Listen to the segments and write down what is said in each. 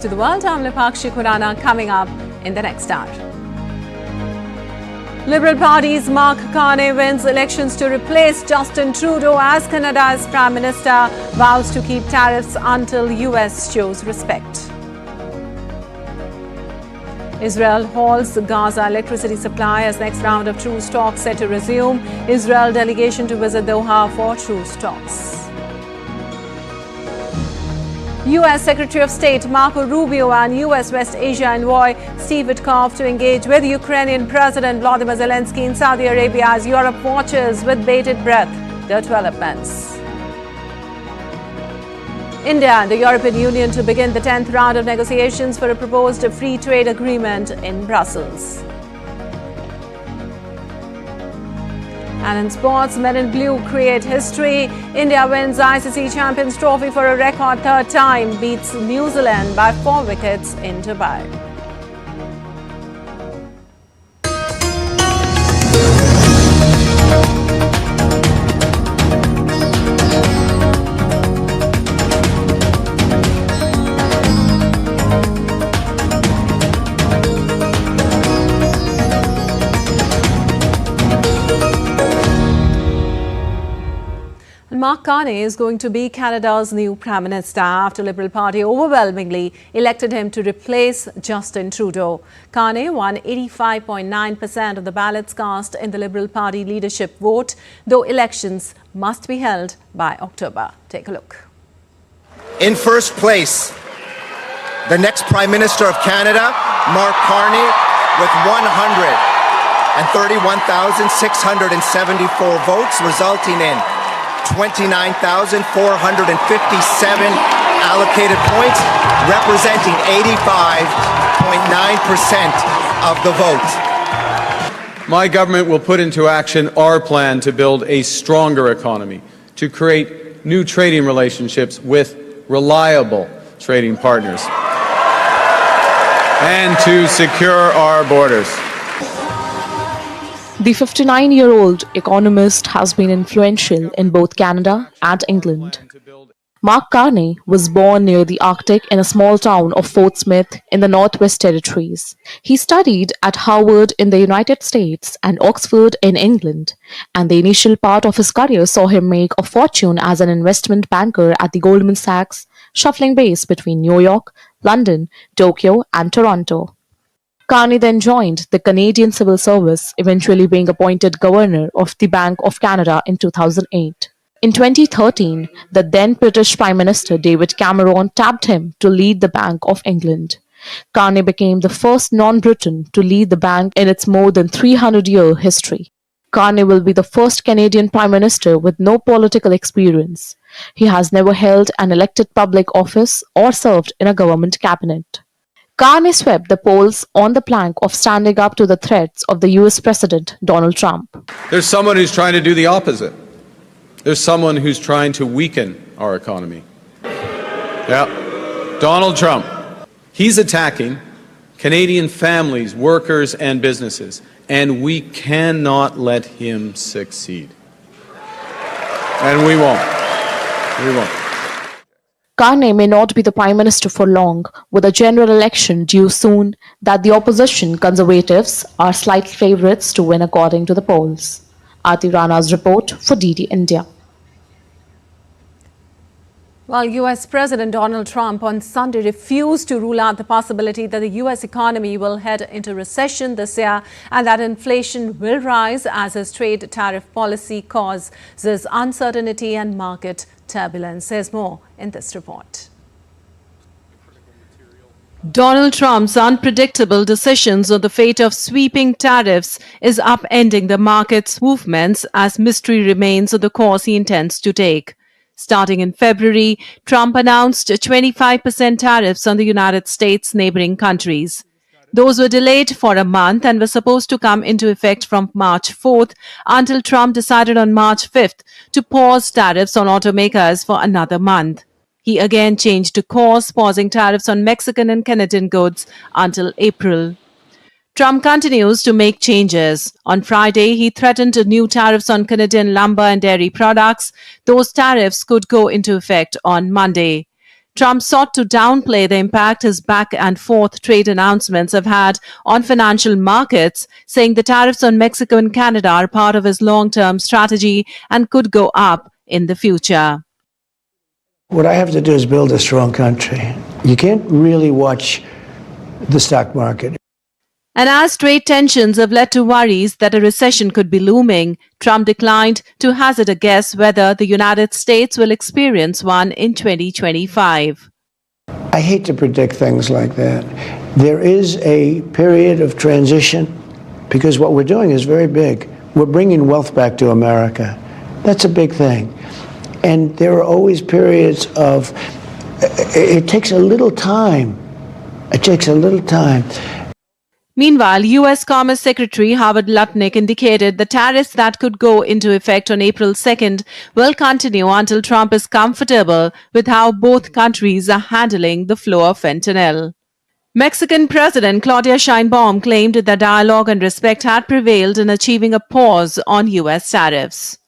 To the world, I'm Lipakshi Khurana, coming up in the next hour. Liberal Party's Mark Carney wins elections to replace Justin Trudeau as Canada's Prime Minister, vows to keep tariffs until US shows respect. Israel halts Gaza electricity supply as next round of truce talks set to resume. Israel delegation to visit Doha for truce talks. U.S. Secretary of State Marco Rubio and U.S. West Asia envoy Steve Witkoff to engage with Ukrainian President Volodymyr Zelensky in Saudi Arabia as Europe watches with bated breath the developments. India and the European Union to begin the 10th round of negotiations for a proposed free trade agreement in Brussels. And in sports, men in blue create history. India wins ICC Champions Trophy for a record third time, beats New Zealand by 4 wickets in Dubai. Mark Carney is going to be Canada's new Prime Minister after Liberal Party overwhelmingly elected him to replace Justin Trudeau. Carney won 85.9% of the ballots cast in the Liberal Party leadership vote, though elections must be held by October. Take a look. In first place, the next Prime Minister of Canada, Mark Carney, with 131,674 votes, resulting in 29,457 allocated points, representing 85.9% of the vote. My government will put into action our plan to build a stronger economy, to create new trading relationships with reliable trading partners, and to secure our borders. The 59-year-old economist has been influential in both Canada and England. Mark Carney was born near the Arctic in a small town of Fort Smith in the Northwest Territories. He studied at Harvard in the United States and Oxford in England, and the initial part of his career saw him make a fortune as an investment banker at the Goldman Sachs, shuffling base between New York, London, Tokyo, and Toronto. Carney then joined the Canadian Civil Service, eventually being appointed Governor of the Bank of Canada in 2008. In 2013, the then British Prime Minister David Cameron tapped him to lead the Bank of England. Carney became the first non-Briton to lead the bank in its more than 300-year history. Carney will be the first Canadian Prime Minister with no political experience. He has never held an elected public office or served in a government cabinet. Carney swept the polls on the plank of standing up to the threats of the US President Donald Trump. There's someone who's trying to do the opposite. There's someone who's trying to weaken our economy. Yeah, Donald Trump. He's attacking Canadian families, workers, and businesses, and we cannot let him succeed. And we won't. We won't. Carney may not be the Prime Minister for long, with a general election due soon that the opposition Conservatives are slight favourites to win according to the polls. Aarti Rana's report for DD India. Well, US President Donald Trump on Sunday refused to rule out the possibility that the US economy will head into recession this year and that inflation will rise as his trade tariff policy causes uncertainty and market turbulence. There's more in this report. Donald Trump's unpredictable decisions on the fate of sweeping tariffs is upending the market's movements as mystery remains on the course he intends to take. Starting in February, Trump announced 25% tariffs on the United States' neighboring countries. Those were delayed for a month and were supposed to come into effect from March 4th until Trump decided on March 5th to pause tariffs on automakers for another month. He again changed course, pausing tariffs on Mexican and Canadian goods until April. Trump continues to make changes. On Friday, he threatened new tariffs on Canadian lumber and dairy products. Those tariffs could go into effect on Monday. Trump sought to downplay the impact his back and forth trade announcements have had on financial markets, saying the tariffs on Mexico and Canada are part of his long-term strategy and could go up in the future. What I have to do is build a strong country. You can't really watch the stock market. And as trade tensions have led to worries that a recession could be looming, Trump declined to hazard a guess whether the United States will experience one in 2025. I hate to predict things like that. There is a period of transition because what we're doing is very big. We're bringing wealth back to America. That's a big thing. And there are always periods of, it takes a little time. It takes a little time. Meanwhile, U.S. Commerce Secretary Howard Lutnick indicated the tariffs that could go into effect on April 2nd will continue until Trump is comfortable with how both countries are handling the flow of fentanyl. Mexican President Claudia Sheinbaum claimed that dialogue and respect had prevailed in achieving a pause on U.S. tariffs.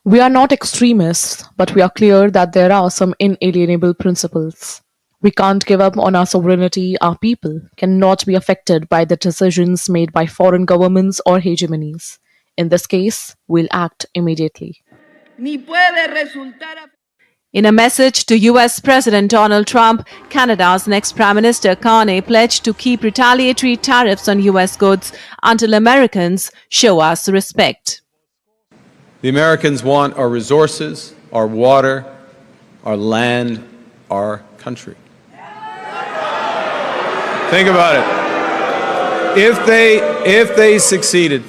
We are not extremists, but we are clear that there are some inalienable principles. We can't give up on our sovereignty. Our people cannot be affected by the decisions made by foreign governments or hegemonies. In this case, we'll act immediately. In a message to U.S. President Donald Trump, Canada's next Prime Minister Carney pledged to keep retaliatory tariffs on U.S. goods until Americans show us respect. The Americans want our resources, our water, our land, our country. Think about it. If they succeeded,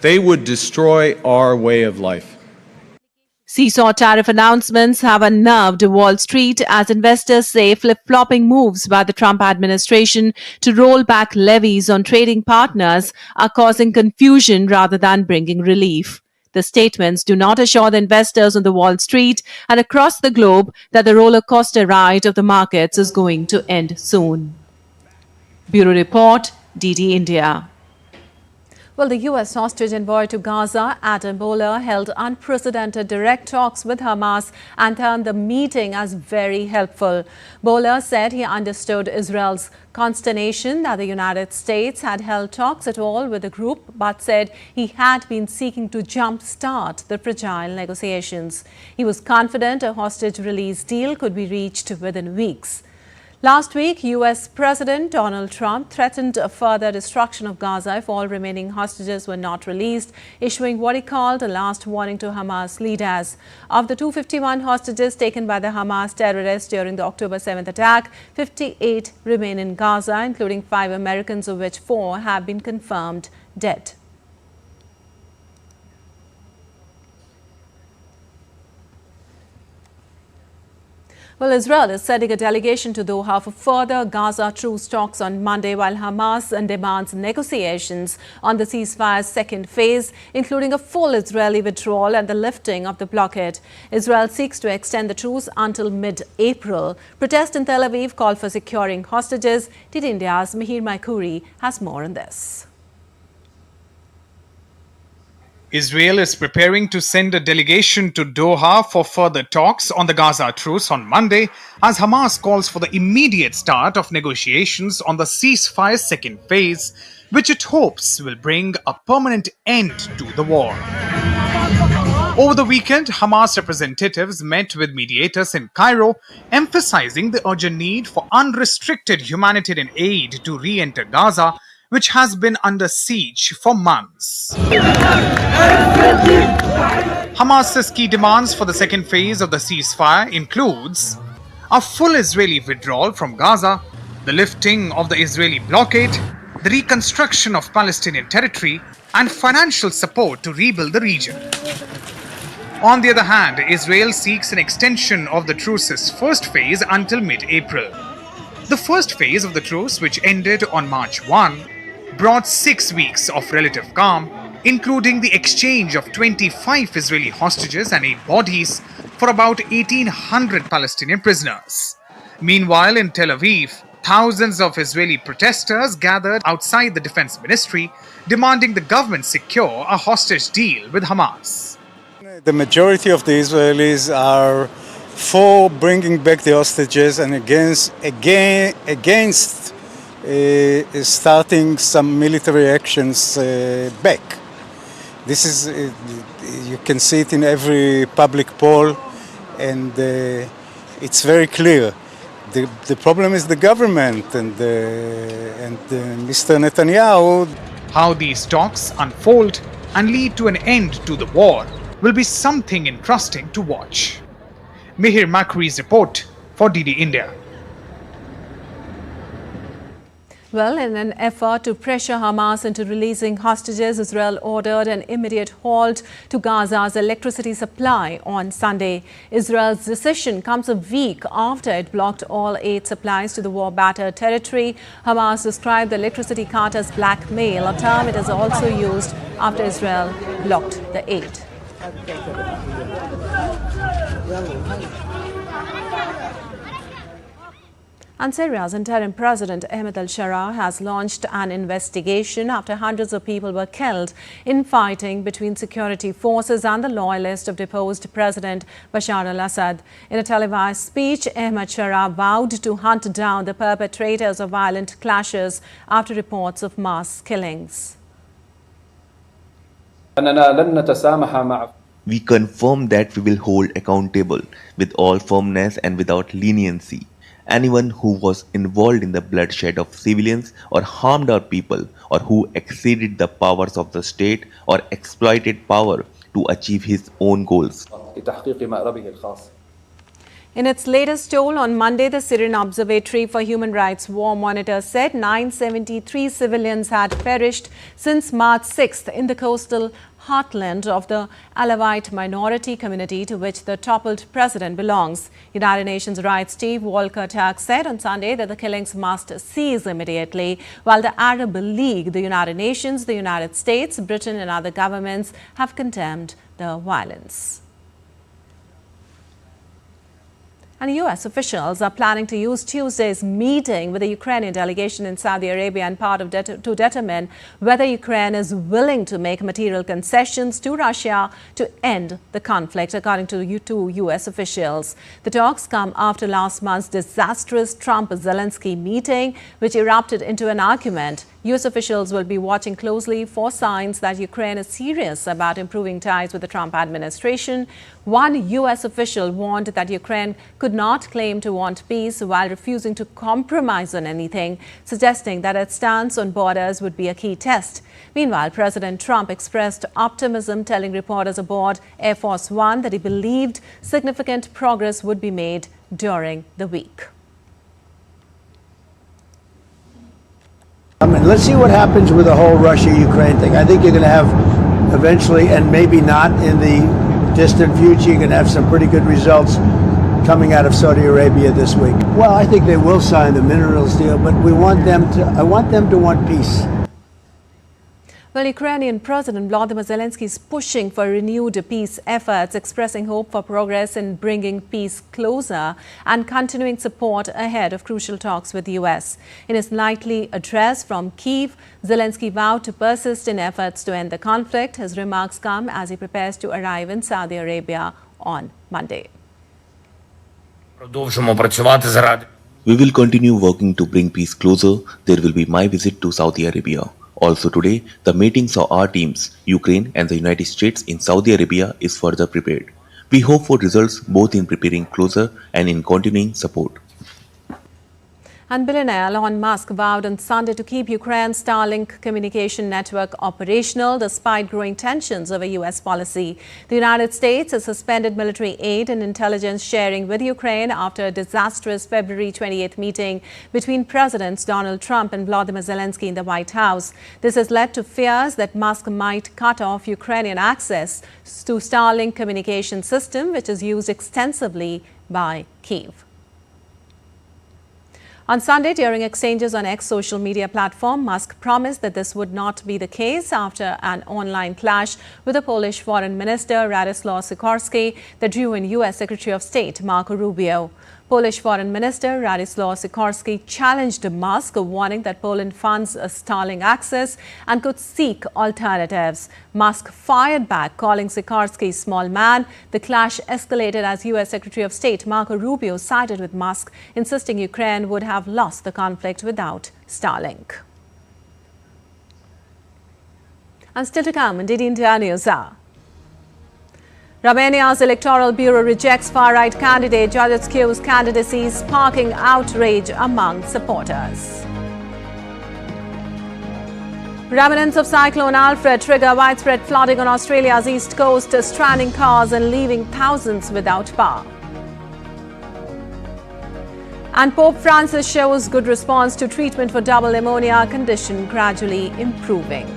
they would destroy our way of life. Seesaw tariff announcements have unnerved Wall Street as investors say flip-flopping moves by the Trump administration to roll back levies on trading partners are causing confusion rather than bringing relief. The statements do not assure the investors on the Wall Street and across the globe that the roller coaster ride of the markets is going to end soon. Bureau Report, DD India. Well, the U.S. hostage envoy to Gaza, Adam Boehler, held unprecedented direct talks with Hamas and termed the meeting as very helpful. Boehler said he understood Israel's consternation that the United States had held talks at all with the group, but said he had been seeking to jumpstart the fragile negotiations. He was confident a hostage release deal could be reached within weeks. Last week, U.S. President Donald Trump threatened a further destruction of Gaza if all remaining hostages were not released, issuing what he called a last warning to Hamas leaders. Of the 251 hostages taken by the Hamas terrorists during the October 7th attack, 58 remain in Gaza, including 5 Americans, of which 4 have been confirmed dead. Well, Israel is sending a delegation to Doha for further Gaza truce talks on Monday, while Hamas demands negotiations on the ceasefire's second phase, including a full Israeli withdrawal and the lifting of the blockade. Israel seeks to extend the truce until mid-April. Protests in Tel Aviv call for securing hostages. DD India's Mihir Maikuri has more on this. Israel is preparing to send a delegation to Doha for further talks on the Gaza truce on Monday, as Hamas calls for the immediate start of negotiations on the ceasefire's second phase, which it hopes will bring a permanent end to the war. Over the weekend, Hamas representatives met with mediators in Cairo, emphasizing the urgent need for unrestricted humanitarian aid to re-enter Gaza, which has been under siege for months. Hamas's key demands for the second phase of the ceasefire includes a full Israeli withdrawal from Gaza, the lifting of the Israeli blockade, the reconstruction of Palestinian territory, and financial support to rebuild the region. On the other hand, Israel seeks an extension of the truce's first phase until mid-April. The first phase of the truce, which ended on March 1, brought 6 weeks of relative calm, including the exchange of 25 Israeli hostages and 8 bodies for about 1,800 Palestinian prisoners. Meanwhile, in Tel Aviv, thousands of Israeli protesters gathered outside the defense ministry, demanding the government secure a hostage deal with Hamas. The majority of the Israelis are for bringing back the hostages and against starting some military actions back. This is, you can see it in every public poll, and it's very clear. The problem is the government and Mr. Netanyahu. How these talks unfold and lead to an end to the war will be something interesting to watch. Mihir Makri's report for DD India. Well, in an effort to pressure Hamas into releasing hostages, Israel ordered an immediate halt to Gaza's electricity supply on Sunday. Israel's decision comes a week after it blocked all aid supplies to the war-battered territory. Hamas described the electricity cut as blackmail, a term it has also used after Israel blocked the aid. And Syria's interim president Ahmed al-Sharaa has launched an investigation after hundreds of people were killed in fighting between security forces and the loyalists of deposed President Bashar al-Assad. In a televised speech, Ahmed Sharaa vowed to hunt down the perpetrators of violent clashes after reports of mass killings. We confirm that we will hold accountable with all firmness and without leniency anyone who was involved in the bloodshed of civilians or harmed our people, or who exceeded the powers of the state or exploited power to achieve his own goals. In its latest poll on Monday, the Syrian Observatory for Human Rights War Monitor said 973 civilians had perished since March 6th in the coastal heartland of the Alawite minority community to which the toppled president belongs. United Nations Rights Chief Volker Turk said on Sunday that the killings must cease immediately, while the Arab League, the United Nations, the United States, Britain and other governments have condemned the violence. And U.S. officials are planning to use Tuesday's meeting with the Ukrainian delegation in Saudi Arabia and part of to determine whether Ukraine is willing to make material concessions to Russia to end the conflict, according to two U.S. officials. The talks come after last month's disastrous Trump-Zelensky meeting, which erupted into an argument. U.S. officials will be watching closely for signs that Ukraine is serious about improving ties with the Trump administration. One U.S. official warned that Ukraine could not claim to want peace while refusing to compromise on anything, suggesting that its stance on borders would be a key test. Meanwhile, President Trump expressed optimism, telling reporters aboard Air Force One that he believed significant progress would be made during the week. Let's see what happens with the whole Russia-Ukraine thing. I think you're going to have eventually, and maybe not in the distant future, you're going to have some pretty good results coming out of Saudi Arabia this week. Well, I think they will sign the minerals deal, but I want them to want peace. Well, Ukrainian President Volodymyr Zelensky is pushing for renewed peace efforts, expressing hope for progress in bringing peace closer and continuing support ahead of crucial talks with the U.S. In his nightly address from Kyiv, Zelensky vowed to persist in efforts to end the conflict. His remarks come as he prepares to arrive in Saudi Arabia on Monday. We will continue working to bring peace closer. There will be my visit to Saudi Arabia. Also today, the meetings of our teams, Ukraine and the United States in Saudi Arabia, is further prepared. We hope for results both in preparing closer and in continuing support. And billionaire Elon Musk vowed on Sunday to keep Ukraine's Starlink communication network operational despite growing tensions over U.S. policy. The United States has suspended military aid and intelligence sharing with Ukraine after a disastrous February 28th meeting between Presidents Donald Trump and Volodymyr Zelensky in the White House. This has led to fears that Musk might cut off Ukrainian access to Starlink communication system, which is used extensively by Kyiv. On Sunday, during exchanges on X social media platform, Musk promised that this would not be the case after an online clash with the Polish Foreign Minister Radoslaw Sikorski that drew in U.S. Secretary of State Marco Rubio. Polish Foreign Minister Radosław Sikorski challenged Musk, warning that Poland funds Starlink access and could seek alternatives. Musk fired back, calling Sikorski small man. The clash escalated as U.S. Secretary of State Marco Rubio sided with Musk, insisting Ukraine would have lost the conflict without Starlink. And still to come in DD India News Hour. Romania's Electoral Bureau rejects far-right candidate Georgescu's candidacy, sparking outrage among supporters. Remnants of Cyclone Alfred trigger widespread flooding on Australia's east coast, stranding cars and leaving thousands without power. And Pope Francis shows good response to treatment for double pneumonia, condition gradually improving.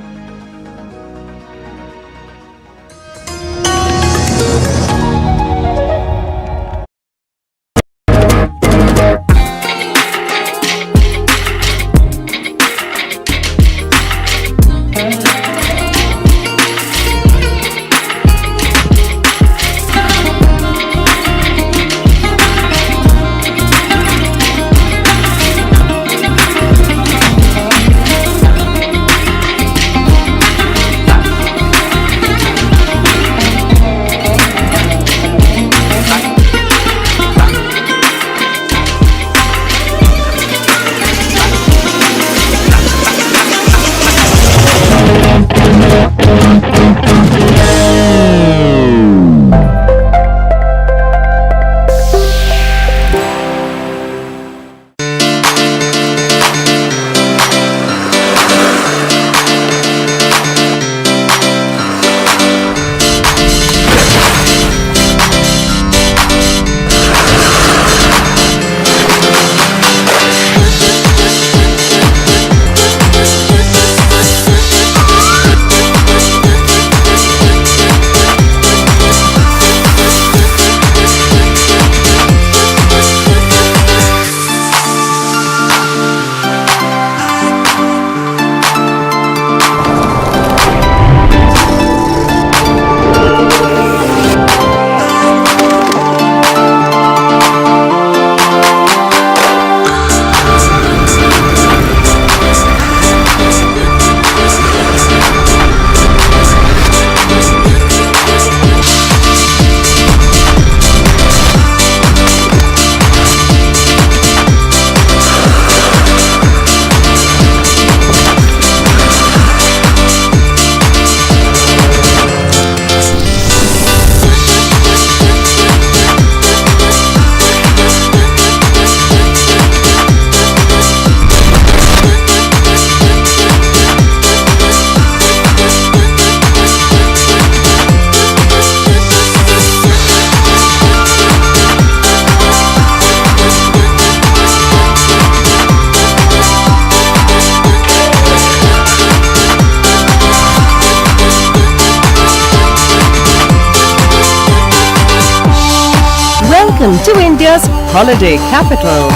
Welcome to India's holiday capital.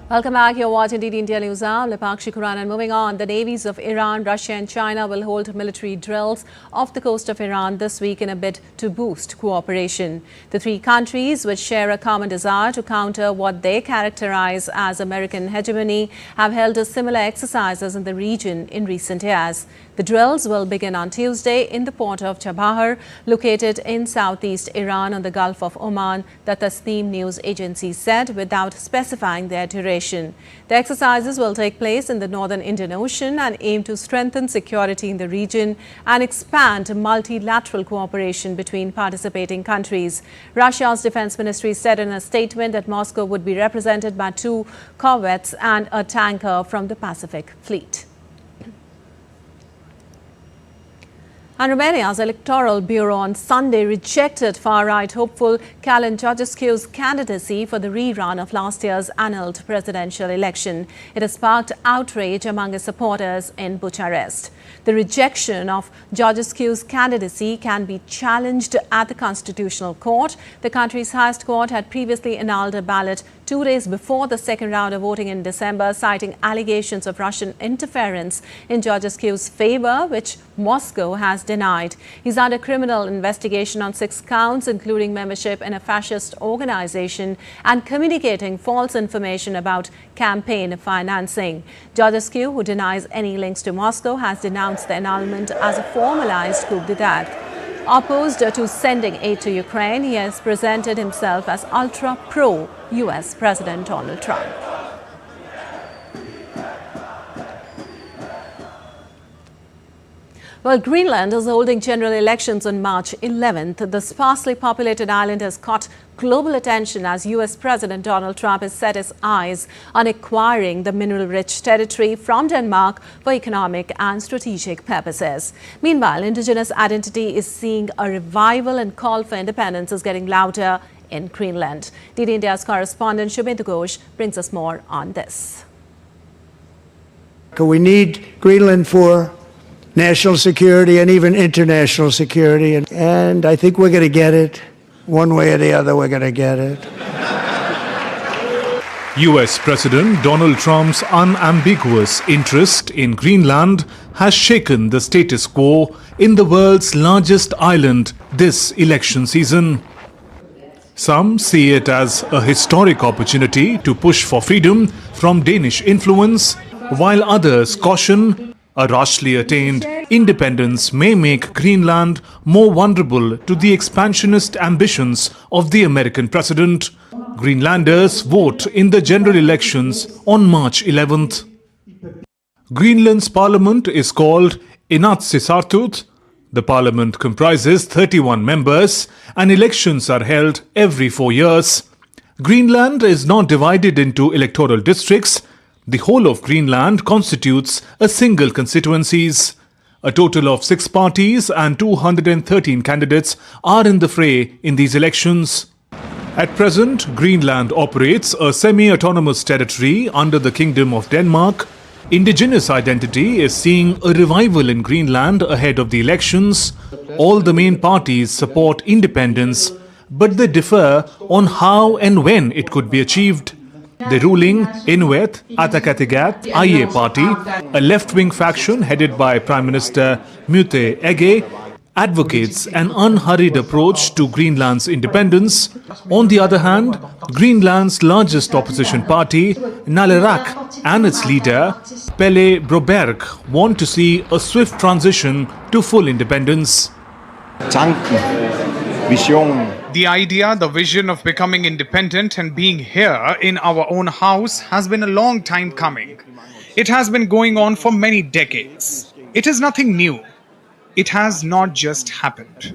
Welcome back. You're watching DD India News Hour. I'm Lipakshi Kuran, and moving on, the navies of Iran, Russia and China will hold military drills off the coast of Iran this week in a bid to boost cooperation. The three countries, which share a common desire to counter what they characterize as American hegemony, have held similar exercises in the region in recent years. The drills will begin on Tuesday in the port of Chabahar, located in southeast Iran on the Gulf of Oman, the Tasnim news agency said, without specifying their duration. The exercises will take place in the northern Indian Ocean and aim to strengthen security in the region and expand multilateral cooperation between participating countries. Russia's defense ministry said in a statement that Moscow would be represented by 2 corvettes and a tanker from the Pacific Fleet. And Romania's Electoral Bureau on Sunday rejected far-right hopeful Călin Georgescu's candidacy for the rerun of last year's annulled presidential election. It has sparked outrage among his supporters in Bucharest. The rejection of Georgescu's candidacy can be challenged at the Constitutional Court. The country's highest court had previously annulled a ballot to 2 days before the second round of voting in December, citing allegations of Russian interference in Georgescu's favor, which Moscow has denied. He's under criminal investigation on 6 counts, including membership in a fascist organization and communicating false information about campaign financing. Georgescu, who denies any links to Moscow, has denounced the annulment as a formalized coup d'etat. Opposed to sending aid to Ukraine, he has presented himself as ultra-pro-US President Donald Trump. Well, Greenland is holding general elections on March 11th. The sparsely populated island has caught global attention as US President Donald Trump has set his eyes on acquiring the mineral-rich territory from Denmark for economic and strategic purposes. Meanwhile, indigenous identity is seeing a revival and call for independence is getting louder in Greenland. DD India's correspondent Shubhendu Ghosh brings us more on this. We need Greenland for national security and even international security. And I think we're going to get it. One way or the other, we're going to get it. US President Donald Trump's unambiguous interest in Greenland has shaken the status quo in the world's largest island this election season. Some see it as a historic opportunity to push for freedom from Danish influence, while others caution a rashly attained independence may make Greenland more vulnerable to the expansionist ambitions of the American president. Greenlanders vote in the general elections on March 11th. Greenland's parliament is called Inatsisartut. The parliament comprises 31 members and elections are held every 4 years. Greenland is not divided into electoral districts. The whole of Greenland constitutes a single constituencies. A total of 6 parties and 213 candidates are in the fray in these elections. At present, Greenland operates a semi-autonomous territory under the Kingdom of Denmark. Indigenous identity is seeing a revival in Greenland ahead of the elections. All the main parties support independence, but they differ on how and when it could be achieved. The ruling Inuit Ataqatigiit IA party, a left-wing faction headed by Prime Minister Mute Ege, advocates an unhurried approach to Greenland's independence. On the other hand, Greenland's largest opposition party, Nalerak, and its leader, Pelle Broberg, want to see a swift transition to full independence. The idea, the vision of becoming independent and being here in our own house has been a long time coming. It has been going on for many decades. It is nothing new. It has not just happened.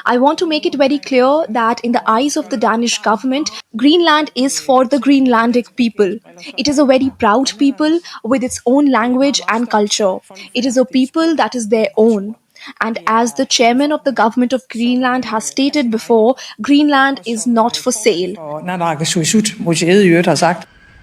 I want to make it very clear that in the eyes of the Danish government, Greenland is for the Greenlandic people. It is a very proud people with its own language and culture. It is a people that is their own. And as the chairman of the government of Greenland has stated before, Greenland is not for sale.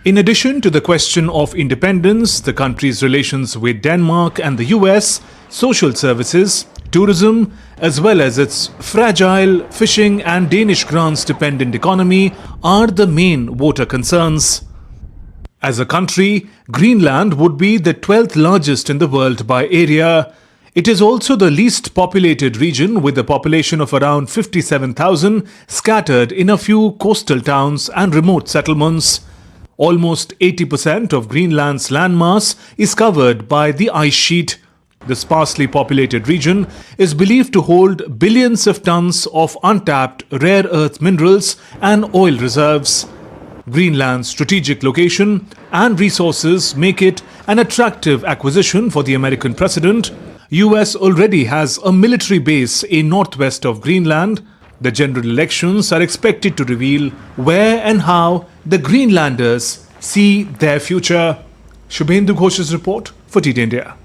In addition to the question of independence, the country's relations with Denmark and the US, social services, tourism, as well as its fragile fishing and Danish grants-dependent economy are the main voter concerns. As a country, Greenland would be the 12th largest in the world by area. It is also the least populated region with a population of around 57,000 scattered in a few coastal towns and remote settlements. Almost 80% of Greenland's landmass is covered by the ice sheet. The sparsely populated region is believed to hold billions of tons of untapped rare earth minerals and oil reserves. Greenland's strategic location and resources make it an attractive acquisition for the American president. US already has a military base in northwest of Greenland. The general elections are expected to reveal where and how the Greenlanders see their future. Shubhendu Ghosh's report for DD India.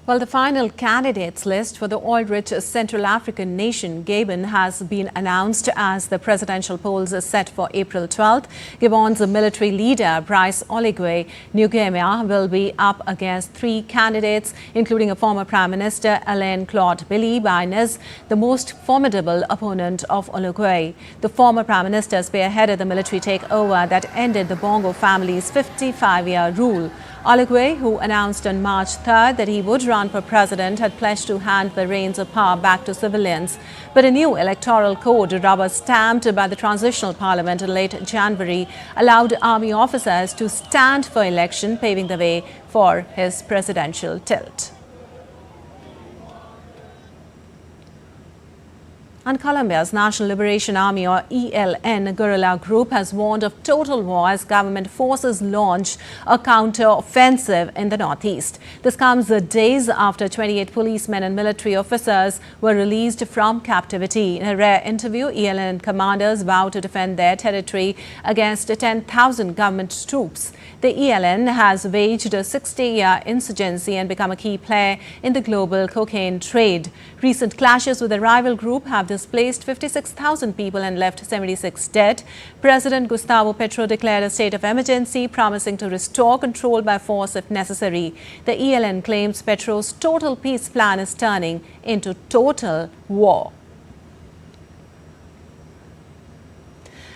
Well, the final candidates list for the oil-rich Central African nation, Gabon, has been announced as the presidential polls are set for April 12th. Gabon's military leader, Brice Oligui Nguema, will be up against three candidates, including a former Prime Minister, Alain Claude Bilie, the most formidable opponent of Oligui. The former Prime Minister spearheaded the military takeover that ended the Bongo family's 55-year rule. Oligui, who announced on March 3rd that he would run for president, had pledged to hand the reins of power back to civilians. But a new electoral code, rubber-stamped by the Transitional Parliament in late January, allowed army officers to stand for election, paving the way for his presidential tilt. And Colombia's National Liberation Army, or ELN, guerrilla group has warned of total war as government forces launch a counter-offensive in the northeast. This comes days after 28 policemen and military officers were released from captivity. In a rare interview, ELN commanders vow to defend their territory against 10,000 government troops. The ELN has waged a 60-year insurgency and become a key player in the global cocaine trade. Recent clashes with the rival group have displaced 56,000 people and left 76 dead. President Gustavo Petro declared a state of emergency, promising to restore control by force if necessary. The ELN claims Petro's total peace plan is turning into total war.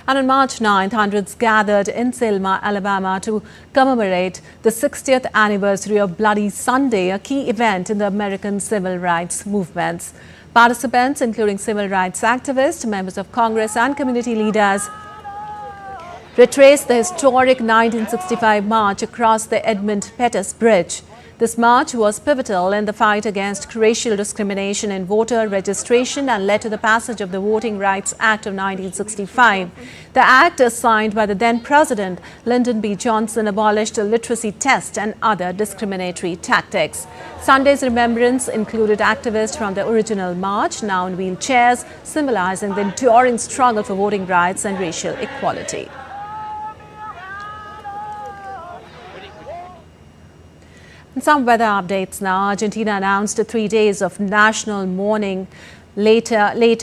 And on March 9th, hundreds gathered in Selma, Alabama to commemorate the 60th anniversary of Bloody Sunday, a key event in the American civil rights movements. Participants, including civil rights activists, members of Congress and community leaders, retraced the historic 1965 march across the Edmund Pettus Bridge. This march was pivotal in the fight against racial discrimination in voter registration and led to the passage of the Voting Rights Act of 1965. The act, signed by the then President Lyndon B. Johnson, abolished a literacy test and other discriminatory tactics. Sunday's remembrance included activists from the original march, now in wheelchairs, symbolizing the enduring struggle for voting rights and racial equality. Some weather updates now. Argentina announced 3 days of national mourning late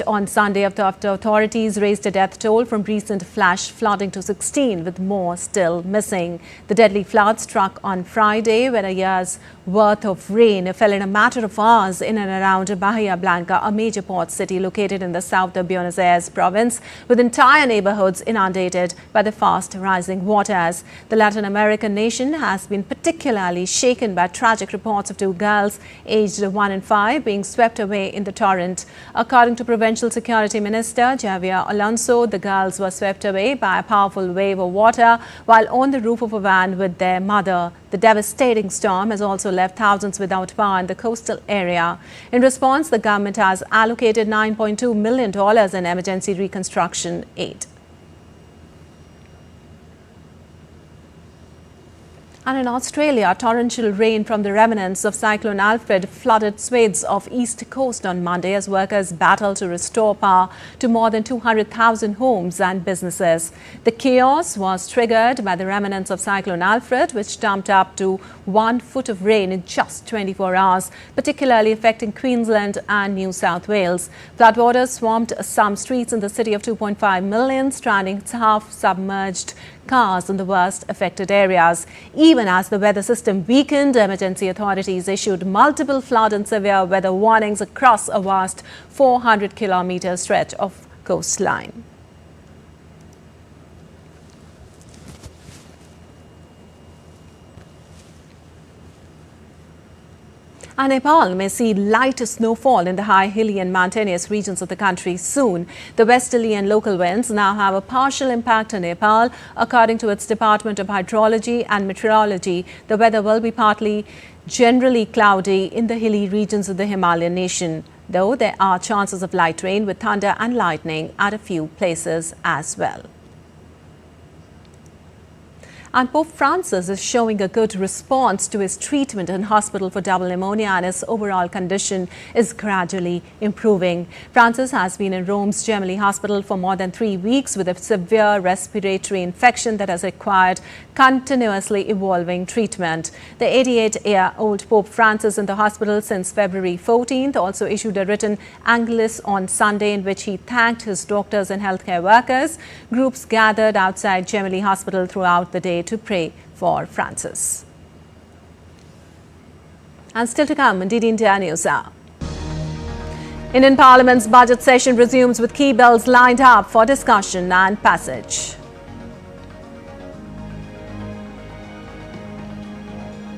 on Sunday after authorities raised a death toll from recent flash flooding to 16, with more still missing. The deadly flood struck on Friday when a year's worth of rain fell in a matter of hours in and around Bahia Blanca, a major port city located in the south of Buenos Aires province, with entire neighborhoods inundated by the fast rising waters. The Latin American nation has been particularly shaken by tragic reports of 2 girls aged 1 and 5 being swept away in the torrent. According to Provincial Security Minister Javier Alonso, the girls were swept away by a powerful wave of water while on the roof of a van with their mother. The devastating storm has also left thousands without power in the coastal area. In response, the government has allocated $9.2 million in emergency reconstruction aid. And in Australia, torrential rain from the remnants of Cyclone Alfred flooded swathes of East Coast on Monday as workers battled to restore power to more than 200,000 homes and businesses. The chaos was triggered by the remnants of Cyclone Alfred, which dumped up to 1 foot of rain in just 24 hours, particularly affecting Queensland and New South Wales. Floodwaters swamped some streets in the city of 2.5 million, stranding half-submerged cars in the worst affected areas. Even as the weather system weakened, emergency authorities issued multiple flood and severe weather warnings across a vast 400-kilometer stretch of coastline. And Nepal may see light snowfall in the high, hilly and mountainous regions of the country soon. The westerly and local winds now have a partial impact on Nepal. According to its Department of Hydrology and Meteorology, the weather will be partly generally cloudy in the hilly regions of the Himalayan nation, though there are chances of light rain with thunder and lightning at a few places as well. And Pope Francis is showing a good response to his treatment in hospital for double pneumonia, and his overall condition is gradually improving. Francis has been in Rome's Gemelli Hospital for more than 3 weeks with a severe respiratory infection that has required continuously evolving treatment. The 88-year-old Pope Francis in the hospital since February 14th also issued a written Angelus on Sunday in which he thanked his doctors and healthcare workers. Groups gathered outside Gemelli Hospital throughout the day to pray for Francis. And still to come on DD India News Hour. Indian Parliament's budget session resumes with key bills lined up for discussion and passage.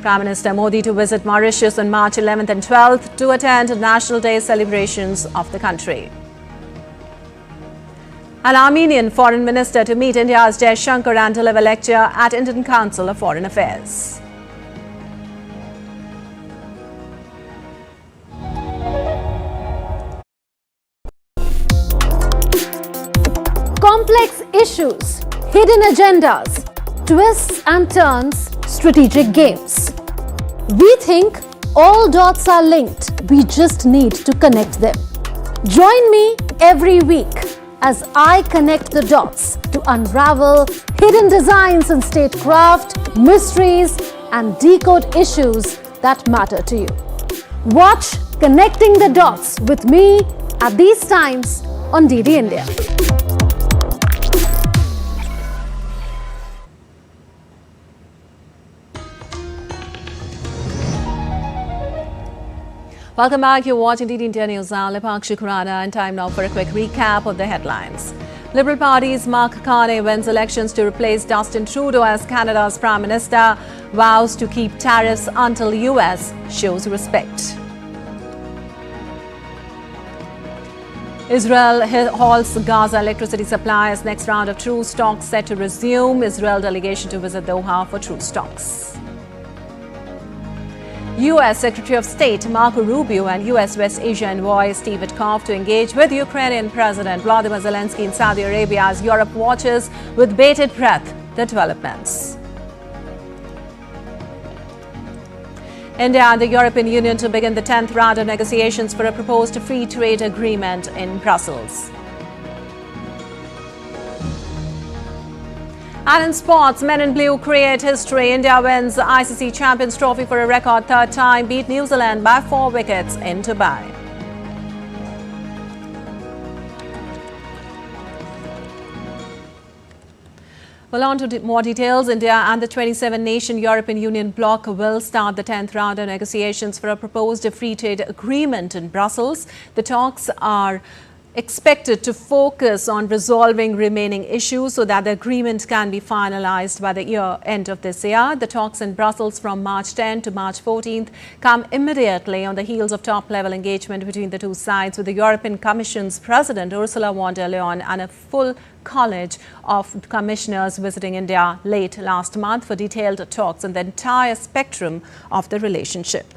Prime Minister Modi to visit Mauritius on March 11th and 12th to attend National Day celebrations of the country. An Armenian foreign minister to meet India's Jaishankar and deliver lecture at Indian Council of Foreign Affairs. Complex issues, hidden agendas, twists and turns, strategic games. We think all dots are linked. We just need to connect them. Join me every week as I connect the dots to unravel hidden designs in statecraft, mysteries, and decode issues that matter to you. Watch Connecting the Dots with me at these times on DD India. Welcome back. You're watching DD India News. I'm Lipakshi Khurana, and time now for a quick recap of the headlines. Liberal Party's Mark Carney wins elections to replace Justin Trudeau as Canada's Prime Minister, vows to keep tariffs until US shows respect. Israel halts Gaza electricity supply as next round of truce talks set to resume. Israel delegation to visit Doha for truce talks. U.S. Secretary of State Marco Rubio and U.S. West Asia envoy Steve Witkoff to engage with Ukrainian President Vladimir Zelensky in Saudi Arabia as Europe watches with bated breath the developments. India and the European Union to begin the 10th round of negotiations for a proposed free trade agreement in Brussels. And in sports, men in blue create history. India wins the ICC Champions Trophy for a record third time, beat New Zealand by 4 wickets in Dubai. Well, on to more details. India and the 27-nation European Union bloc will start the 10th round of negotiations for a proposed free trade agreement in Brussels. The talks are expected to focus on resolving remaining issues so that the agreement can be finalized by the end of this year. The talks in Brussels from March 10 to March 14th come immediately on the heels of top-level engagement between the two sides, with the European Commission's President Ursula von der Leyen and a full college of commissioners visiting India late last month for detailed talks on the entire spectrum of the relationship.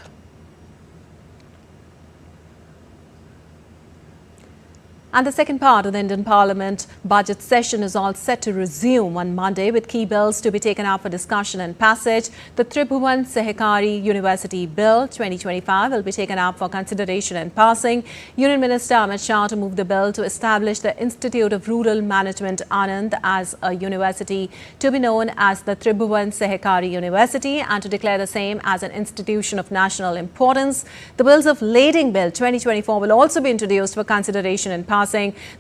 And the second part of the Indian Parliament budget session is all set to resume on Monday, with key bills to be taken up for discussion and passage. The Tribhuvan Sehakari University Bill 2025 will be taken up for consideration and passing. Union Minister Amit Shah to move the bill to establish the Institute of Rural Management Anand as a university to be known as the Tribhuvan Sehakari University and to declare the same as an institution of national importance. The Bills of Lading Bill 2024 will also be introduced for consideration and passing.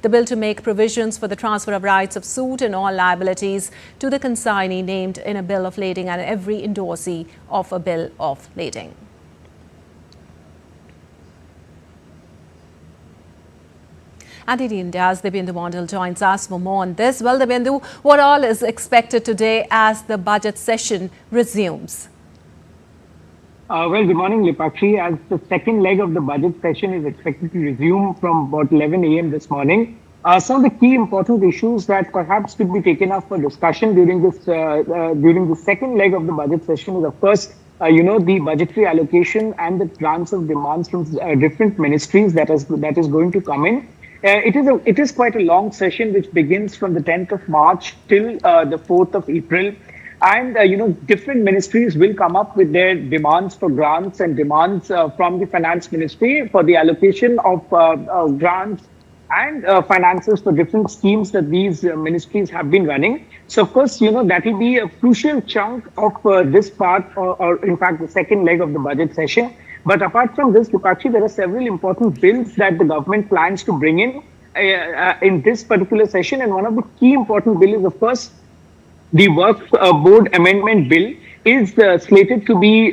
The bill to make provisions for the transfer of rights of suit and all liabilities to the consignee named in a bill of lading and every endorsee of a bill of lading. And India's Debyendu Mondal joins us for more on this. Well, Debyendu, what all is expected today as the budget session resumes? Well, good morning, Lipakshi. As the second leg of the budget session is expected to resume from about 11 a.m. this morning, some of the key important issues that perhaps could be taken up for discussion during the second leg of the budget session is, of course, the budgetary allocation and the grants of demands from different ministries that is going to come in. It is quite a long session which begins from the 10th of March till the 4th of April. And, different ministries will come up with their demands for grants and demands from the finance ministry for the allocation of grants and finances for different schemes that these ministries have been running. So, of course, that will be a crucial chunk of this part, or in fact, the second leg of the budget session. But apart from this, Lipakshi, there are several important bills that the government plans to bring in this particular session. And one of the key important bills is, of course, the Work Board Amendment Bill is slated to be,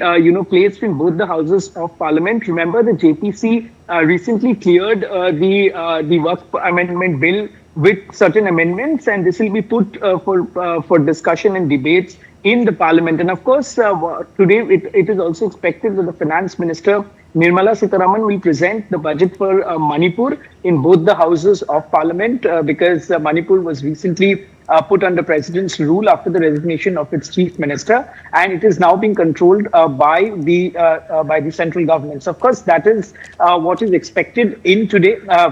placed in both the houses of Parliament. Remember, the JPC recently cleared the Work Amendment Bill with certain amendments, and this will be put for discussion and debates in the Parliament. And of course, today it is also expected that the Finance Minister Nirmala Sitharaman will present the budget for Manipur in both the houses of Parliament because Manipur was recently put under President's rule after the resignation of its Chief Minister, and it is now being controlled by the central government. So, of course, that is what is expected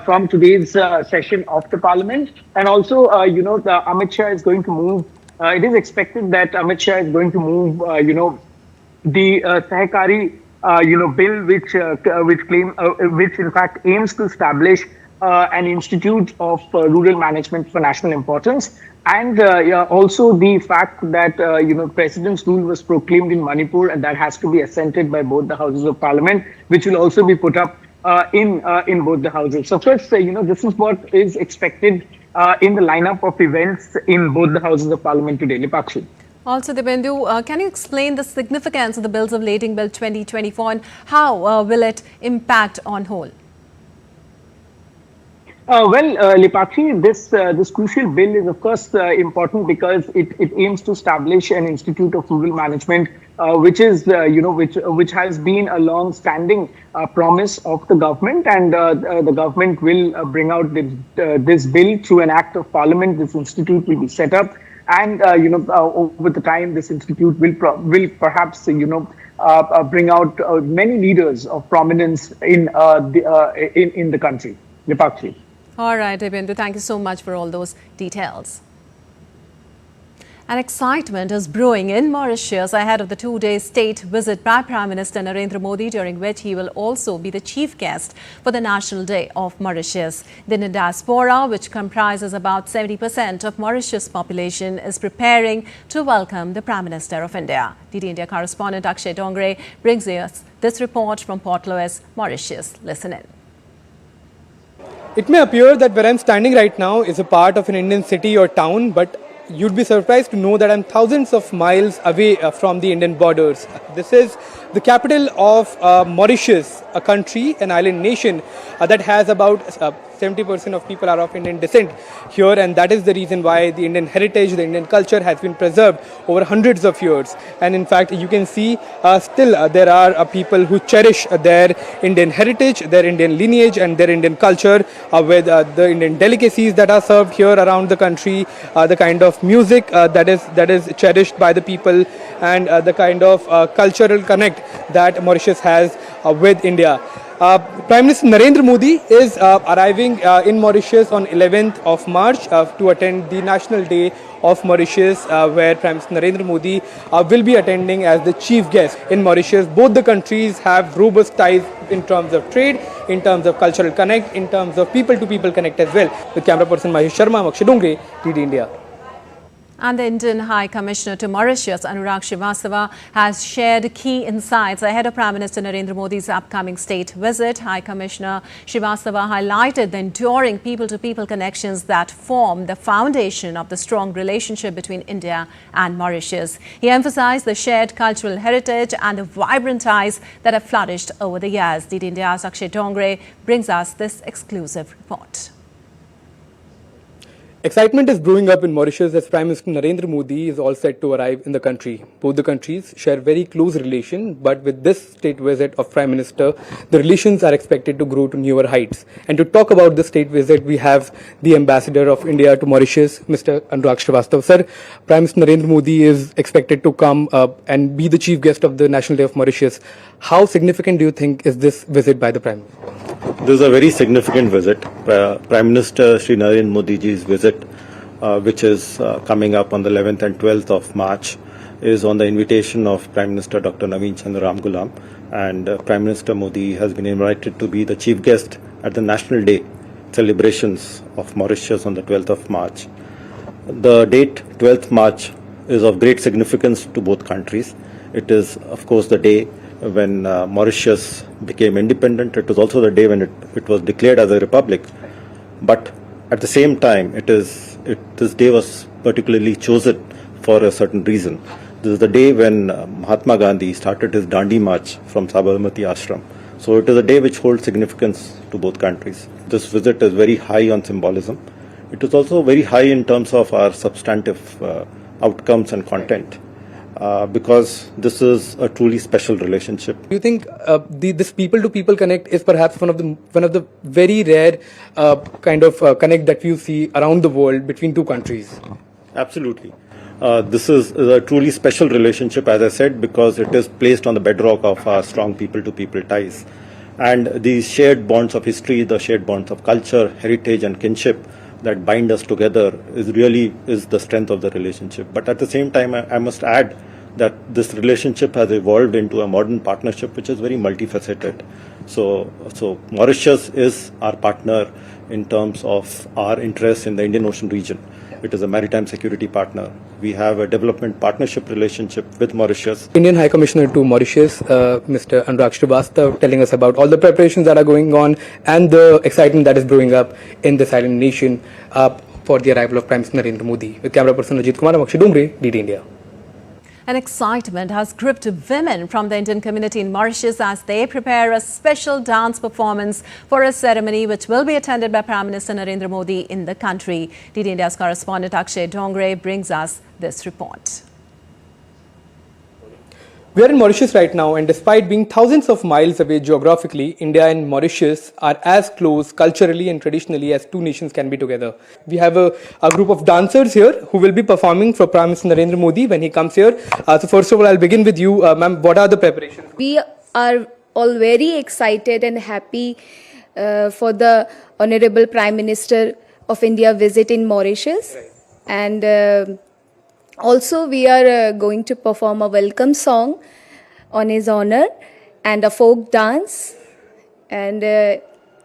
from today's session of the Parliament. And also, the Amit Shah is going to move. It is expected that Amit Shah is going to move, the Sahakari, bill, which in fact aims to establish an institute of rural management for national importance, and also the fact that President's rule was proclaimed in Manipur, and that has to be assented by both the houses of Parliament, which will also be put up in both the houses. So first, this is what is expected in the lineup of events in both the houses of Parliament today. Lipakshi. Also, Dipendu, can you explain the significance of the Bills of Lading Bill 2024 and how will it impact on whole? Lipakshi, this crucial bill is of course important because it aims to establish an institute of rural management, which is which has been a long-standing promise of the government, and the government will bring out this bill through an act of Parliament. This institute will be set up, and over the time, this institute will perhaps bring out many leaders of prominence in the country. Lipakshi. All right, Dipendu, thank you so much for all those details. And excitement is brewing in Mauritius ahead of the two-day state visit by Prime Minister Narendra Modi, during which he will also be the chief guest for the National Day of Mauritius. The Indian diaspora, which comprises about 70% of Mauritius' population, is preparing to welcome the Prime Minister of India. DD India correspondent Akshay Dongre brings us this report from Port Louis, Mauritius. Listen in. It may appear that where I'm standing right now is a part of an Indian city or town, but you'd be surprised to know that I'm thousands of miles away from the Indian borders. This is the capital of Mauritius, a country, an island nation that has about 70% of people are of Indian descent here, and that is the reason why the Indian heritage, the Indian culture has been preserved over hundreds of years. And in fact, you can see still there are people who cherish their Indian heritage, their Indian lineage and their Indian culture with the Indian delicacies that are served here around the country, the kind of music that is cherished by the people, and the kind of cultural connect that Mauritius has with India. Prime Minister Narendra Modi is arriving in Mauritius on 11th of March to attend the National Day of Mauritius, where Prime Minister Narendra Modi will be attending as the chief guest in Mauritius. Both the countries have robust ties in terms of trade, in terms of cultural connect, in terms of people-to-people connect as well. With camera person Mahesh Sharma, I'm Akshay Dongre, DD India. And the Indian High Commissioner to Mauritius, Anurag Srivastava, has shared key insights ahead of Prime Minister Narendra Modi's upcoming state visit. High Commissioner Srivastava highlighted the enduring people-to-people connections that form the foundation of the strong relationship between India and Mauritius. He emphasized the shared cultural heritage and the vibrant ties that have flourished over the years. DD India's Akshay Dongre brings us this exclusive report. Excitement is brewing up in Mauritius as Prime Minister Narendra Modi is all set to arrive in the country. Both the countries share very close relation, but with this state visit of Prime Minister, the relations are expected to grow to newer heights. And to talk about the state visit, we have the Ambassador of India to Mauritius, Mr. Anurag Srivastava. Sir, Prime Minister Narendra Modi is expected to come and be the chief guest of the National Day of Mauritius. How significant do you think is this visit by the Prime Minister? This is a very significant visit. Prime Minister Shri Narendra Modi ji's visit, which is coming up on the 11th and 12th of March, is on the invitation of Prime Minister Dr. Naveen Chandra Ramgoolam, and Prime Minister Modi has been invited to be the chief guest at the National Day celebrations of Mauritius on the 12th of March. The date 12th March is of great significance to both countries. It is, of course, the day when Mauritius became independent. It was also the day when it was declared as a republic. But at the same time, this day was particularly chosen for a certain reason. This is the day when Mahatma Gandhi started his Dandi March from Sabarmati Ashram. So it is a day which holds significance to both countries. This visit is very high on symbolism. It is also very high in terms of our substantive outcomes and content, because this is a truly special relationship. Do you think this people-to-people connect is perhaps one of the very rare kind of connect that you see around the world between two countries? Absolutely. This is a truly special relationship, as I said, because it is placed on the bedrock of our strong people-to-people ties. And these shared bonds of history, the shared bonds of culture, heritage and kinship that bind us together is the strength of the relationship. But at the same time, I must add that this relationship has evolved into a modern partnership which is very multifaceted. So Mauritius is our partner in terms of our interests in the Indian Ocean region. It is a maritime security partner. We have a development partnership relationship with Mauritius. Indian High Commissioner to Mauritius, Mr. Anurag Srivastava, telling us about all the preparations that are going on and the excitement that is brewing up in this island nation for the arrival of Prime Minister Narendra Modi. With camera person Ajit Kumar, Amakshi Dungre, DD India. An excitement has gripped women from the Indian community in Mauritius as they prepare a special dance performance for a ceremony which will be attended by Prime Minister Narendra Modi in the country. DD India's correspondent Akshay Dongre brings us this report. We are in Mauritius right now, and despite being thousands of miles away geographically, India and Mauritius are as close culturally and traditionally as two nations can be together. We have a group of dancers here who will be performing for Prime Minister Narendra Modi when he comes here. So first of all, I'll begin with you. Ma'am, what are the preparations? We are all very excited and happy for the Honorable Prime Minister of India visit in Mauritius. Right. And also, we are going to perform a welcome song on his honor and a folk dance. And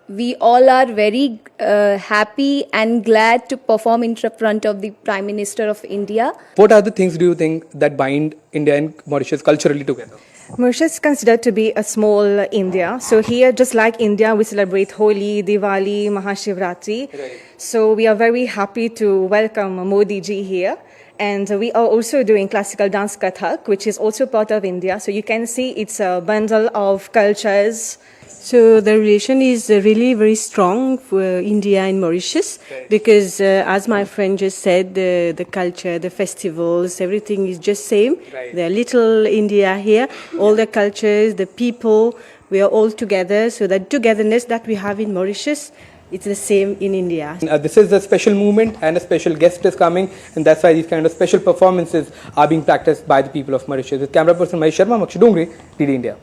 we all are very happy and glad to perform in front of the Prime Minister of India. What are the things do you think that bind India and Mauritius culturally together? Mauritius is considered to be a small India. So here, just like India, we celebrate Holi, Diwali, Mahashivratri. Right. So we are very happy to welcome Modi ji here. And we are also doing classical dance Kathak, which is also part of India. So you can see it's a bundle of cultures. So the relation is really very strong for India and Mauritius, because as my friend just said, the culture, the festivals, everything is just same. Right. The little India here, all the cultures, the people, we are all together. So that togetherness that we have in Mauritius, it's the same in India. This is a special movement and a special guest is coming, and that's why these kind of special performances are being practiced by the people of Mauritius. With camera person Mahesh Sharma, Amakshi Dongre, DD India.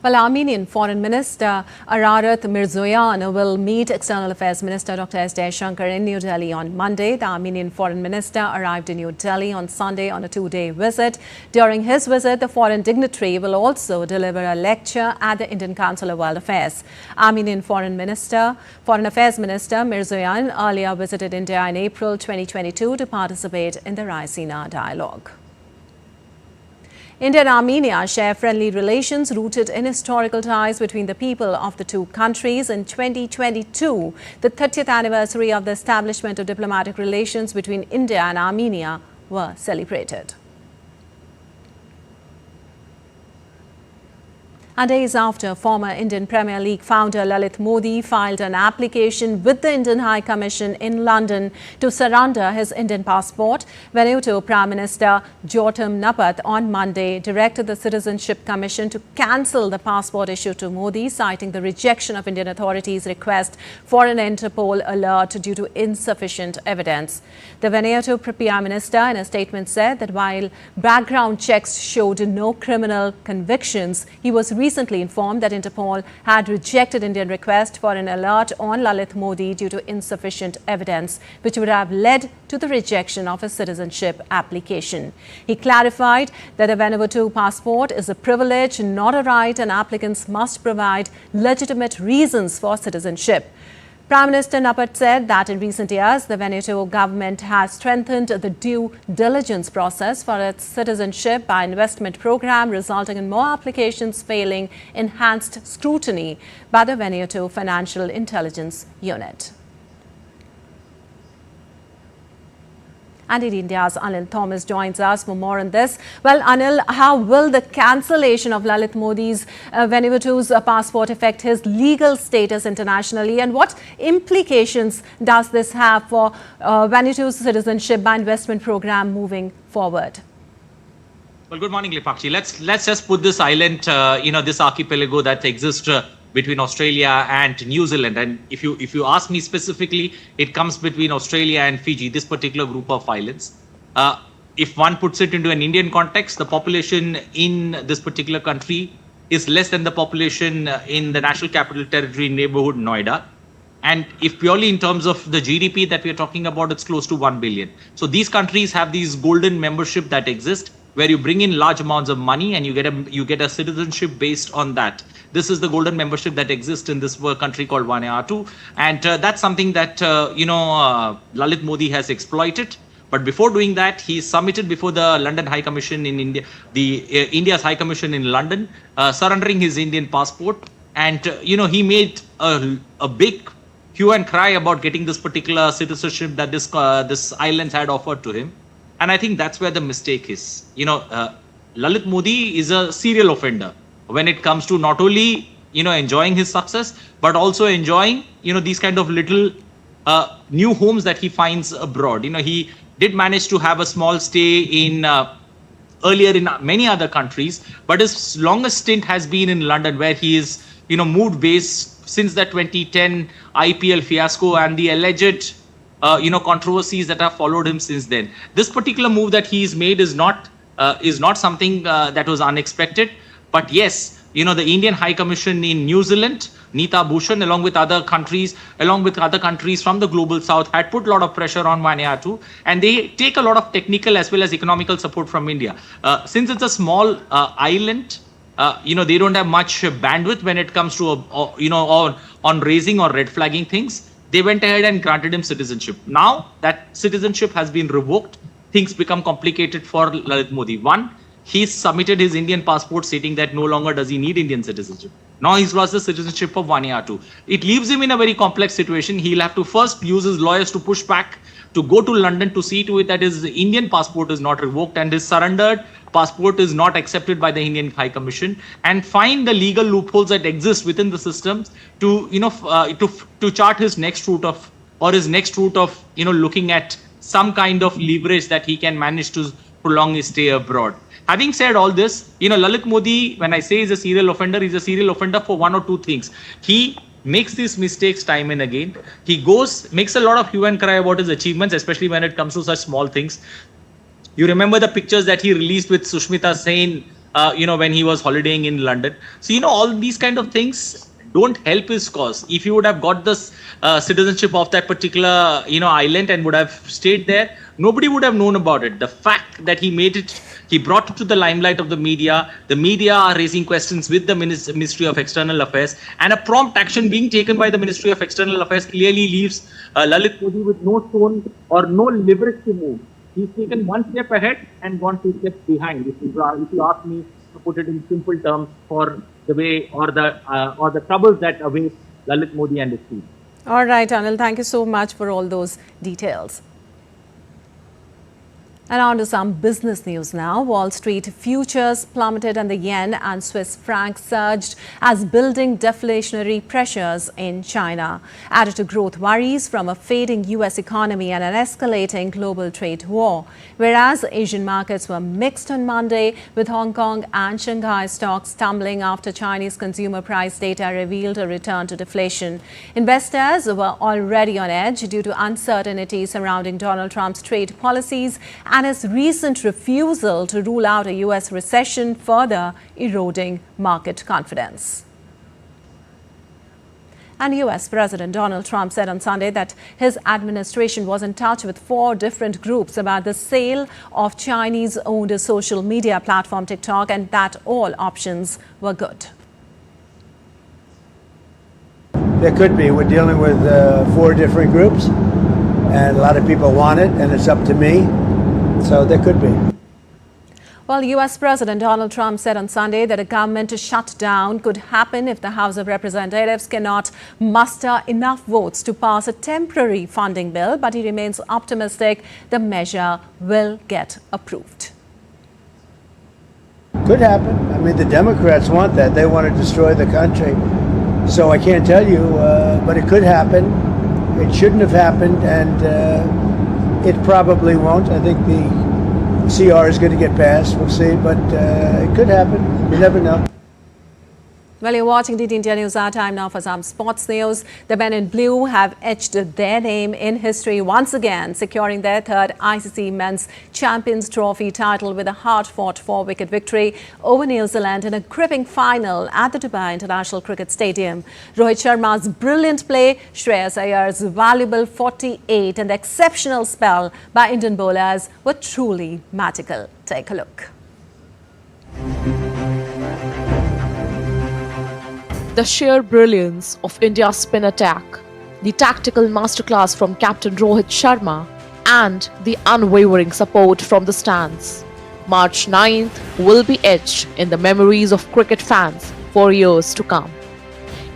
Well, Armenian Foreign Minister Ararat Mirzoyan will meet External Affairs Minister Dr. S. Jaishankar in New Delhi on Monday. The Armenian Foreign Minister arrived in New Delhi on Sunday on a two-day visit. During his visit, the foreign dignitary will also deliver a lecture at the Indian Council of World Affairs. Armenian Foreign Affairs Minister Mirzoyan earlier visited India in April 2022 to participate in the Raisina dialogue. India and Armenia share friendly relations rooted in historical ties between the people of the two countries. In 2022, the 30th anniversary of the establishment of diplomatic relations between India and Armenia were celebrated. And days after, former Indian Premier League founder Lalit Modi filed an application with the Indian High Commission in London to surrender his Indian passport, Vanuatu Prime Minister Jotam Napat on Monday directed the Citizenship Commission to cancel the passport issued to Modi, citing the rejection of Indian authorities' request for an Interpol alert due to insufficient evidence. The Vanuatu Prime Minister in a statement said that while background checks showed no criminal convictions, he was recently informed that Interpol had rejected Indian request for an alert on Lalit Modi due to insufficient evidence, which would have led to the rejection of his citizenship application. He clarified that a Vanuatu passport is a privilege, not a right, and applicants must provide legitimate reasons for citizenship. Prime Minister Napat said that in recent years, the Vanuatu government has strengthened the due diligence process for its citizenship by investment program, resulting in more applications failing enhanced scrutiny by the Vanuatu Financial Intelligence Unit. And India's Anil Thomas joins us for more on this. Well, Anil, how will the cancellation of Lalit Modi's Vanuatu's passport affect his legal status internationally, and what implications does this have for Vanuatu's citizenship by investment program moving forward? Well, good morning, Lipakshi. Let's just put this island, this archipelago that exists between Australia and New Zealand. And if you ask me specifically, it comes between Australia and Fiji, this particular group of islands. If one puts it into an Indian context, the population in this particular country is less than the population in the National Capital Territory neighborhood, Noida. And if purely in terms of the GDP that we are talking about, it's close to 1 billion. So these countries have these golden membership that exist, where you bring in large amounts of money and you get a citizenship based on that. This is the golden membership that exists in this country called Vanuatu, and that's something that Lalit Modi has exploited. But before doing that, he submitted before the London High Commission in India, India's High Commission in London, surrendering his Indian passport, and he made a big hue and cry about getting this particular citizenship that this islands had offered to him. And I think that's where the mistake is. Lalit Modi is a serial offender when it comes to not only enjoying his success, but also enjoying these kind of little new homes that he finds abroad. He did manage to have a small stay in earlier in many other countries, but his longest stint has been in London, where he is moved base since the 2010 IPL fiasco and the alleged controversies that have followed him since then. This particular move that he's made is not something that was unexpected. But yes, the Indian High Commission in New Zealand, Nita Bhushan, along with other countries from the global south, had put a lot of pressure on Vanuatu, and they take a lot of technical as well as economical support from India. Since it's a small island, they don't have much bandwidth when it comes to on raising or red flagging things. They went ahead and granted him citizenship. Now that citizenship has been revoked, things become complicated for Lalit Modi. One, he's submitted his Indian passport stating that no longer does he need Indian citizenship. Now he's lost the citizenship of Vanuatu. It leaves him in a very complex situation. He'll have to first use his lawyers to push back, to go to London to see to it that his Indian passport is not revoked and his surrendered passport is not accepted by the Indian High Commission, and find the legal loopholes that exist within the systems to chart his next route of looking at some kind of leverage that he can manage to prolong his stay abroad. Having said all this, Lalit Modi, when I say he's a serial offender for one or two things. He makes these mistakes time and again. He makes a lot of hue and cry about his achievements, especially when it comes to such small things. You remember the pictures that he released with Sushmita Sen, when he was holidaying in London. So, all these kind of things don't help his cause. If he would have got this citizenship of that particular, island and would have stayed there, nobody would have known about it. The fact that he brought it to the limelight of the media are raising questions with the Ministry of External Affairs, and a prompt action being taken by the Ministry of External Affairs clearly leaves Lalit Modi with no stone or no leverage to move. He's taken one step ahead and gone 2 steps behind. If you ask me to put it in simple terms, for the way or the troubles that await Lalit Modi and his team. All right, Anil, thank you so much for all those details. And on to some business news now. Wall Street futures plummeted and the yen and Swiss franc surged as building deflationary pressures in China added to growth worries from a fading US economy and an escalating global trade war. Whereas Asian markets were mixed on Monday, with Hong Kong and Shanghai stocks tumbling after Chinese consumer price data revealed a return to deflation. Investors were already on edge due to uncertainty surrounding Donald Trump's trade policies and his recent refusal to rule out a US recession further eroding market confidence. And US President Donald Trump said on Sunday that his administration was in touch with 4 different groups about the sale of Chinese-owned social media platform TikTok and that all options were good. There could be. We're dealing with 4 different groups, and a lot of people want it, and it's up to me. So there could be. Well, US President Donald Trump said on Sunday that a government shutdown could happen if the House of Representatives cannot muster enough votes to pass a temporary funding bill, but he remains optimistic the measure will get approved. Could happen. I mean, the Democrats want that. They want to destroy the country. So I can't tell you, but it could happen. It shouldn't have happened, and it probably won't. I think the CR is going to get passed. We'll see, but it could happen. You never know. Well, you're watching DT India News. Our time now for some sports news. The men in blue have etched their name in history once again, securing their 3rd ICC Men's Champions Trophy title with a hard-fought 4-wicket victory over New Zealand in a gripping final at the Dubai International Cricket Stadium. Rohit Sharma's brilliant play, Shreyas Iyer's valuable 48 and the exceptional spell by Indian bowlers were truly magical. Take a look. The sheer brilliance of India's spin attack, the tactical masterclass from Captain Rohit Sharma, and the unwavering support from the stands. March 9th will be etched in the memories of cricket fans for years to come.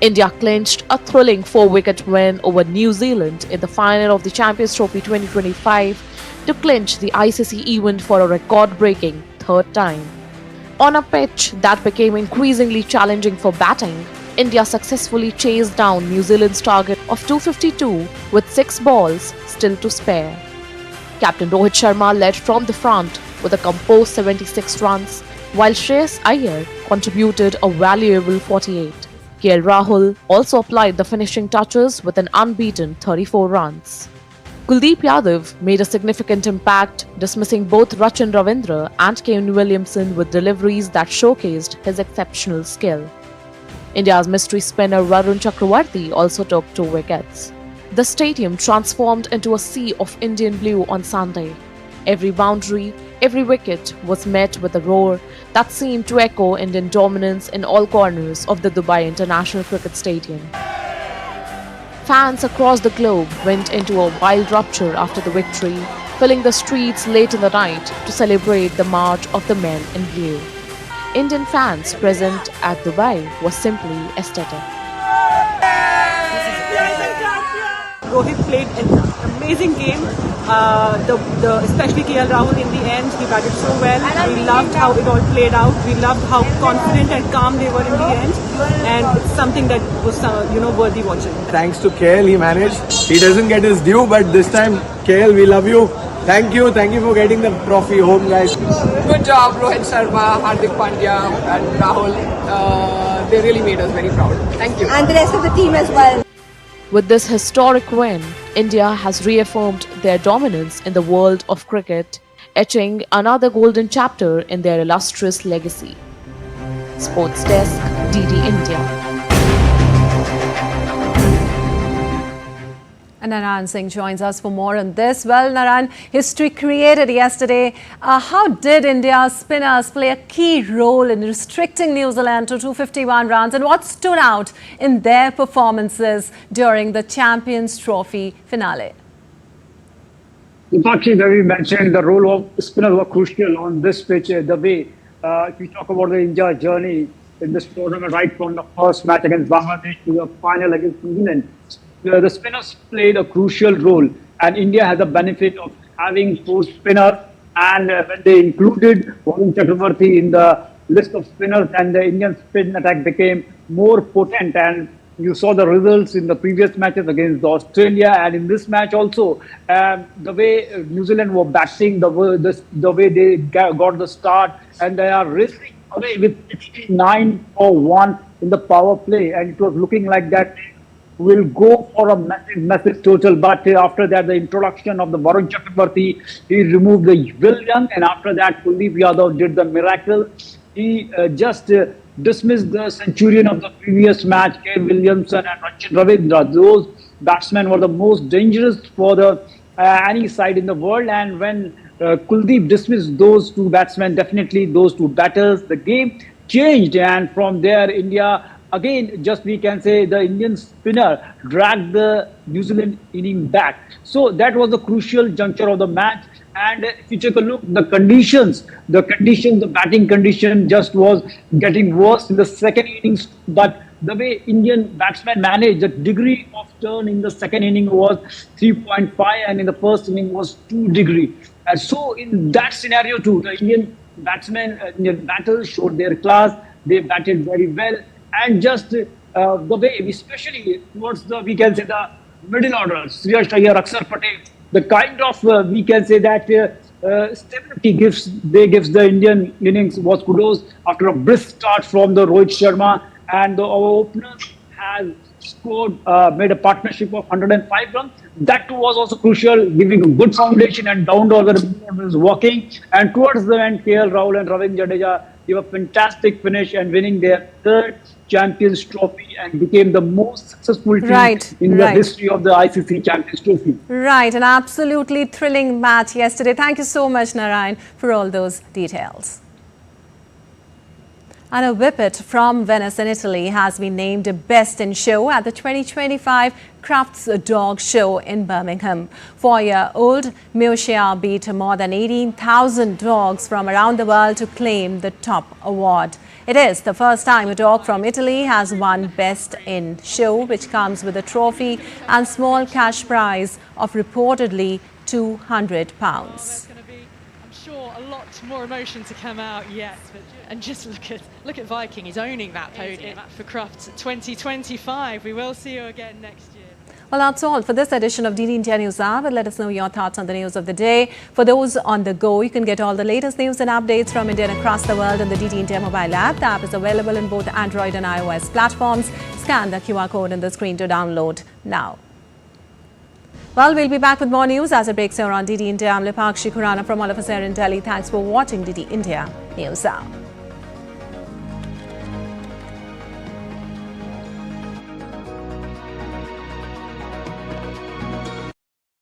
India clinched a thrilling 4-wicket win over New Zealand in the final of the Champions Trophy 2025 to clinch the ICC event for a record-breaking 3rd time. On a pitch that became increasingly challenging for batting, India successfully chased down New Zealand's target of 252 with 6 balls still to spare. Captain Rohit Sharma led from the front with a composed 76 runs, while Shreyas Iyer contributed a valuable 48. KL Rahul also applied the finishing touches with an unbeaten 34 runs. Kuldeep Yadav made a significant impact, dismissing both Rachin Ravindra and Kane Williamson with deliveries that showcased his exceptional skill. India's mystery spinner Varun Chakravarti also took 2 wickets. The stadium transformed into a sea of Indian blue on Sunday. Every boundary, every wicket was met with a roar that seemed to echo Indian dominance in all corners of the Dubai International Cricket Stadium. Fans across the globe went into a wild rupture after the victory, filling the streets late in the night to celebrate the march of the men in blue. Indian fans present at Dubai was simply ecstatic. Rohit played an amazing game. Especially KL Rahul in the end, he batted so well. We loved how it all played out. We loved how confident and calm they were in the end, and it's something that was worthy watching. Thanks to KL, he managed. He doesn't get his due, but this time, KL, we love you. Thank you for getting the trophy home, guys. Good job, Rohit Sharma, Hardik Pandya, and Rahul. They really made us very proud. Thank you. And the rest of the team as well. With this historic win, India has reaffirmed their dominance in the world of cricket, etching another golden chapter in their illustrious legacy. Sports Desk, DD India. And Narayan Singh joins us for more on this. Well, Narayan, history created yesterday. How did India's spinners play a key role in restricting New Zealand to 251 runs? And what stood out in their performances during the Champions Trophy finale? Actually, we mentioned the role of spinners were crucial on this pitch. The way if we talk about the India journey in this tournament, right from the first match against Bangladesh to the final against New Zealand, the spinners played a crucial role, and India has the benefit of having 4 spinners. And when they included Varun Chakravarti in the list of spinners, and the Indian spin attack became more potent. And you saw the results in the previous matches against Australia, and in this match also. The way New Zealand were batting, the way they got the start, and they are racing away with 69 for 1 in the power play, and it was looking like that will go for a massive total. But after that, the introduction of the Varun Chakravarti, he removed the villain, and after that, Kuldeep Yadav did the miracle. He just dismissed the centurion of the previous match, K. Williamson and Rachin Ravindra. Those batsmen were the most dangerous for the any side in the world, and when Kuldeep dismissed those two batsmen, definitely those two batters, the game changed, and from there India again, just we can say the Indian spinner dragged the New Zealand inning back. So that was the crucial juncture of the match. And if you take a look, the batting condition just was getting worse in the second innings. But the way Indian batsmen managed, the degree of turn in the second inning was 3.5 and in the first inning was 2 degrees. And so in that scenario too, the Indian batters showed their class. They batted very well. And just the way, especially towards the, we can say the middle order, Shreyas Iyer, Akshar Patel, the kind of, we can say that stability gives the Indian innings was kudos after a brisk start from the Rohit Sharma, and our opener has scored, made a partnership of 105 runs. That too was also crucial, giving a good foundation, and down the order was walking. And towards the end, KL Rahul and Ravindra Jadeja gave a fantastic finish and winning their third Champions Trophy and became the most successful team in the history of the ICC Champions Trophy. Right, an absolutely thrilling match yesterday. Thank you so much, Narayan, for all those details. And a whippet from Venice in Italy has been named Best in Show at the 2025 Crafts Dog Show in Birmingham. 4-year-old Miuccia beat more than 18,000 dogs from around the world to claim the top award. It is the first time a dog from Italy has won Best in Show, which comes with a trophy and small cash prize of reportedly £200. Sure, a lot more emotion to come out yet, and just look at Viking. He's owning that podium for Crufts 2025. We will see you again next year. Well, that's all for this edition of DD India News Hour. Let us know your thoughts on the news of the day. For those on the go, you can get all the latest news and updates from India and across the world on the DD India mobile app. The app is available in both Android and iOS platforms. Scan the QR code on the screen to download now. Well, we'll be back with more news as it breaks here on DD India. I'm Lipakshi Khurana from all of us here in Delhi. Thanks for watching DD India News Hour.